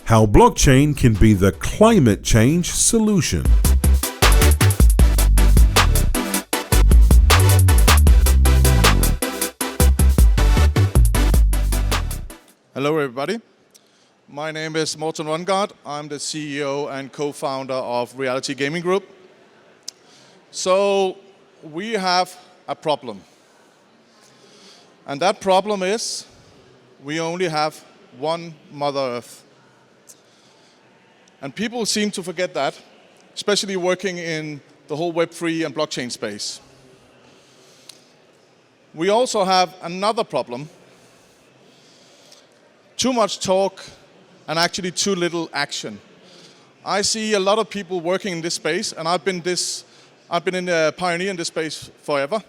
How blockchain can be the climate change solution. Hello everybody, my name is Morten Rongaard. I'm the CEO and co-founder of Reality Gaming Group. So we have a problem. And that problem is we only have one Mother Earth. And people seem to forget that, especially working in the whole Web3 and blockchain space. We also have another problem. Too much talk and actually too little action. I see a lot of people working in this space, and I've been a pioneer in this space forever.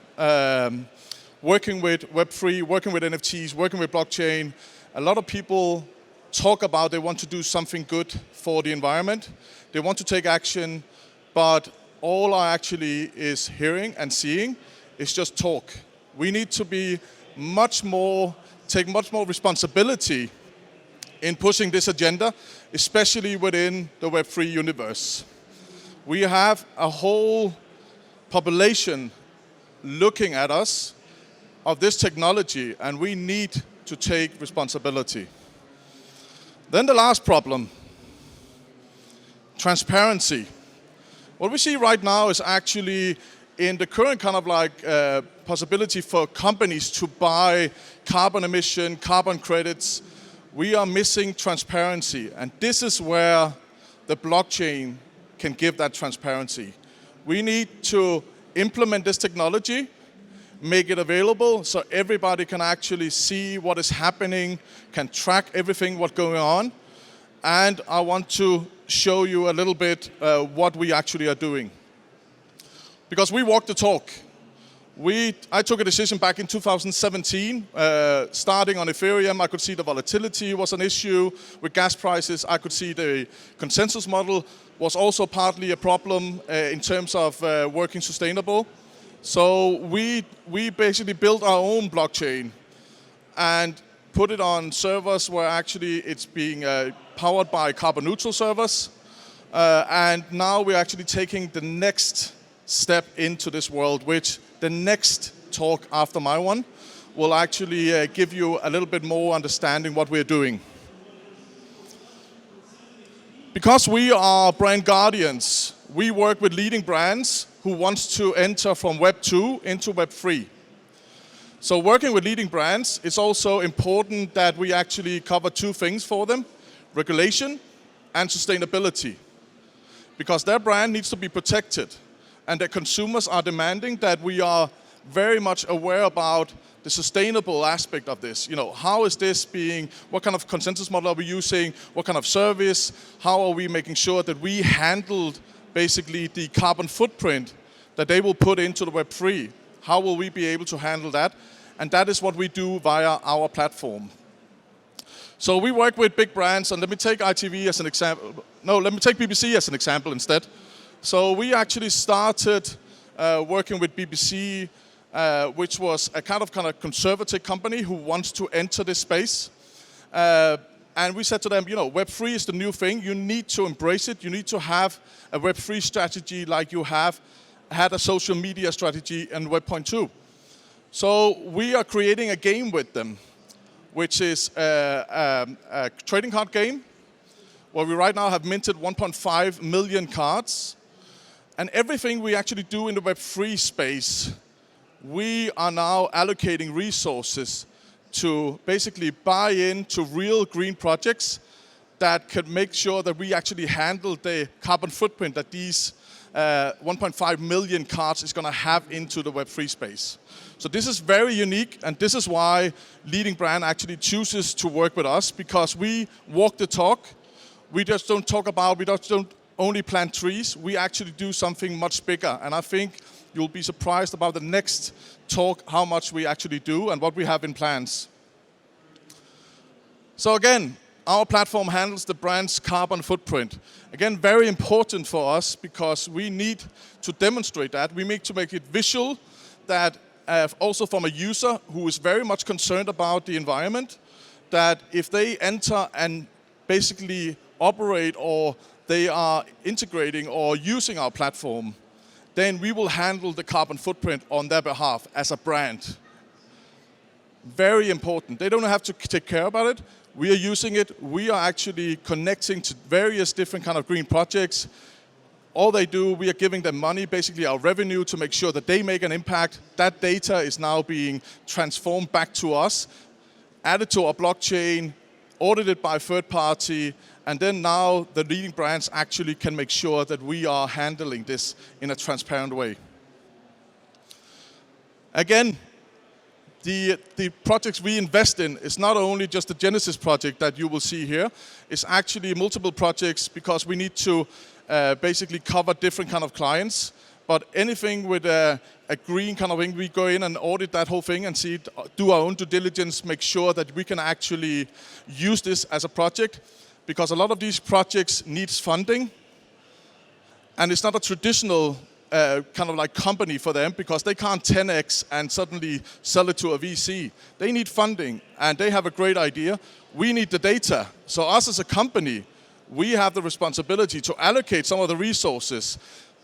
Working with Web3, working with NFTs, working with blockchain. A lot of people talk about they want to do something good for the environment. They want to take action, but all I actually is hearing and seeing is just talk. We need to be take much more responsibility in pushing this agenda, especially within the Web3 universe. We have a whole population looking at us of this technology, and we need to take responsibility. Then the last problem, transparency. What we see right now is actually in the current kind of possibility for companies to buy carbon emission, carbon credits, we are missing transparency. And this is where the blockchain can give that transparency. We need to implement this technology, make it available so everybody can actually see what is happening, can track everything what's going on. And I want to show you a little bit what we actually are doing. Because we walk the talk. I took a decision back in 2017, starting on Ethereum. I could see the volatility was an issue with gas prices. I could see the consensus model was also partly a problem in terms of working sustainable. So we basically built our own blockchain and put it on servers where actually it's being powered by carbon neutral servers. And now we're actually taking the next step into this world, which the next talk after my one will actually give you a little bit more understanding what we're doing. Because we are brand guardians, we work with leading brands who wants to enter from Web 2 into Web 3. So working with leading brands, it's also important that we actually cover two things for them, regulation and sustainability. Because their brand needs to be protected, and the consumers are demanding that we are very much aware about the sustainable aspect of this. You know, how is this being, what kind of consensus model are we using, what kind of service, how are we making sure that we handled basically the carbon footprint that they will put into the Web3. How will we be able to handle that? And that is what we do via our platform. So we work with big brands, and let me take ITV as an example. No, let me take BBC as an example instead. So we actually started working with BBC, which was a kind of conservative company who wants to enter this space. And we said to them, you know, Web3 is the new thing. You need to embrace it. You need to have a Web3 strategy like you have had a social media strategy in Web.2. So we are creating a game with them, which is a trading card game, where we right now have minted 1.5 million cards. And everything we actually do in the Web3 space, we are now allocating resources to basically buy into real green projects that can make sure that we actually handle the carbon footprint that these 1.5 million cards is going to have into the Web3 space. So this is very unique, and this is why leading brand actually chooses to work with us, because we walk the talk. We just don't talk about, we just don't only plant trees. We actually do something much bigger, and I think you'll be surprised about the next talk, how much we actually do and what we have in plans. So again, our platform handles the brand's carbon footprint. Again, very important for us because we need to demonstrate that. We need to make it visual, that also from a user who is very much concerned about the environment, that if they enter and basically operate or they are integrating or using our platform, then we will handle the carbon footprint on their behalf as a brand. Very important. They don't have to take care about it. We are using it. We are actually connecting to various different kind of green projects. All they do, we are giving them money, basically our revenue, to make sure that they make an impact. That data is now being transformed back to us, added to our blockchain, audited by a third party, and then now the leading brands actually can make sure that we are handling this in a transparent way. Again, the projects we invest in is not only just the Genesis project that you will see here. It's actually multiple projects because we need to basically cover different kind of clients. But anything with a green kind of thing, we go in and audit that whole thing and see it, do our own due diligence, make sure that we can actually use this as a project. Because a lot of these projects needs funding. And it's not a traditional kind of like company for them, because they can't 10x and suddenly sell it to a VC. They need funding and they have a great idea. We need the data. So us as a company, we have the responsibility to allocate some of the resources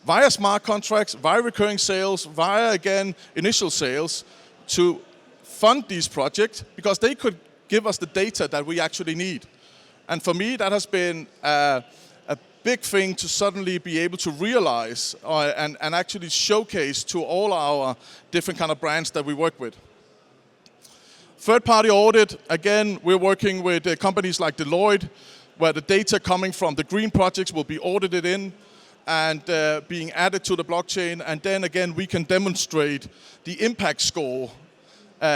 via smart contracts, via recurring sales, via, again, initial sales, to fund these projects, because they could give us the data that we actually need. And for me, that has been a big thing to suddenly be able to realize and actually showcase to all our different kind of brands that we work with. Third-party audit, again, we're working with companies like Deloitte, where the data coming from the green projects will be audited in and being added to the blockchain. And then again, we can demonstrate the impact score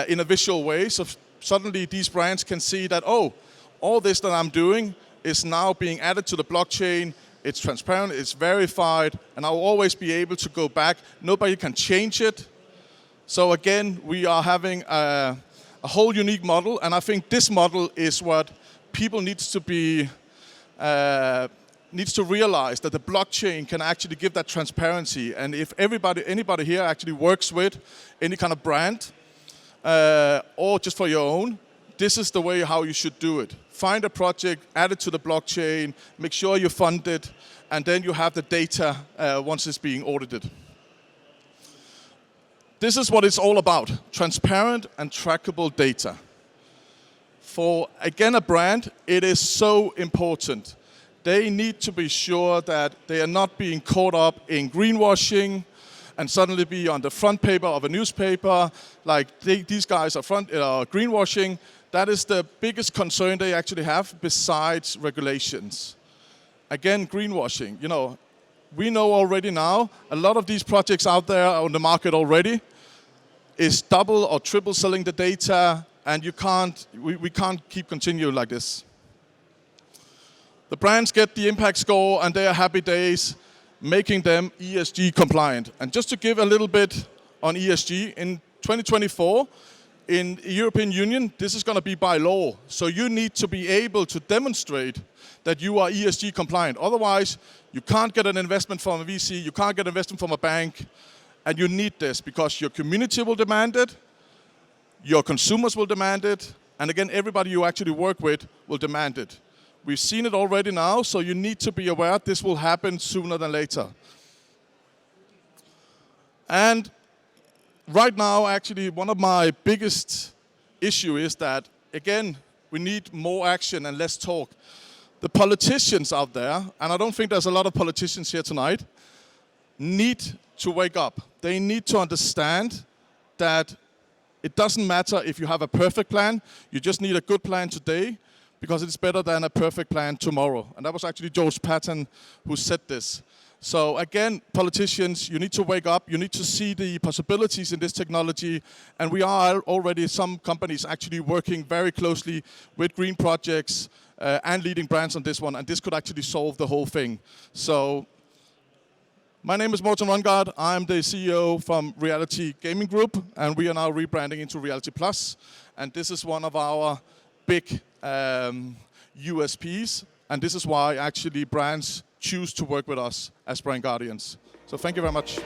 in a visual way. So suddenly these brands can see that, oh, all this that I'm doing is now being added to the blockchain. It's transparent, it's verified, and I'll always be able to go back. Nobody can change it. So again, we are having a whole unique model, and I think this model is what people needs to realize, that the blockchain can actually give that transparency. And if anybody here actually works with any kind of brand, or just for your own, this is the way how you should do it. Find a project, add it to the blockchain, make sure you fund it, and then you have the data once it's being audited. This is what it's all about, transparent and trackable data. For, again, a brand, it is so important. They need to be sure that they are not being caught up in greenwashing and suddenly be on the front paper of a newspaper, like these guys are greenwashing. That is the biggest concern they actually have besides regulations. Again, greenwashing. You know, we know already now, a lot of these projects out there on the market already is double or triple selling the data, and we can't keep continuing like this. The brands get the impact score and they are happy days, making them ESG compliant. And just to give a little bit on ESG, in 2024, in the European Union, this is going to be by law. So you need to be able to demonstrate that you are ESG compliant. Otherwise, you can't get an investment from a VC, you can't get an investment from a bank, and you need this because your community will demand it, your consumers will demand it, and again, everybody you actually work with will demand it. We've seen it already now, so you need to be aware this will happen sooner than later. And right now, actually, one of my biggest issues is that, again, we need more action and less talk. The politicians out there, and I don't think there's a lot of politicians here tonight, need to wake up. They need to understand that it doesn't matter if you have a perfect plan, you just need a good plan today, because it's better than a perfect plan tomorrow. And that was actually George Patton who said this. So again, politicians, you need to wake up, you need to see the possibilities in this technology, and we are already, some companies actually working very closely with green projects and leading brands on this one, and this could actually solve the whole thing. So my name is Morten Rongaard. I'm the CEO from Reality Gaming Group, and we are now rebranding into Reality Plus, and this is one of our big USPs, and this is why actually brands choose to work with us as brand guardians. So thank you very much.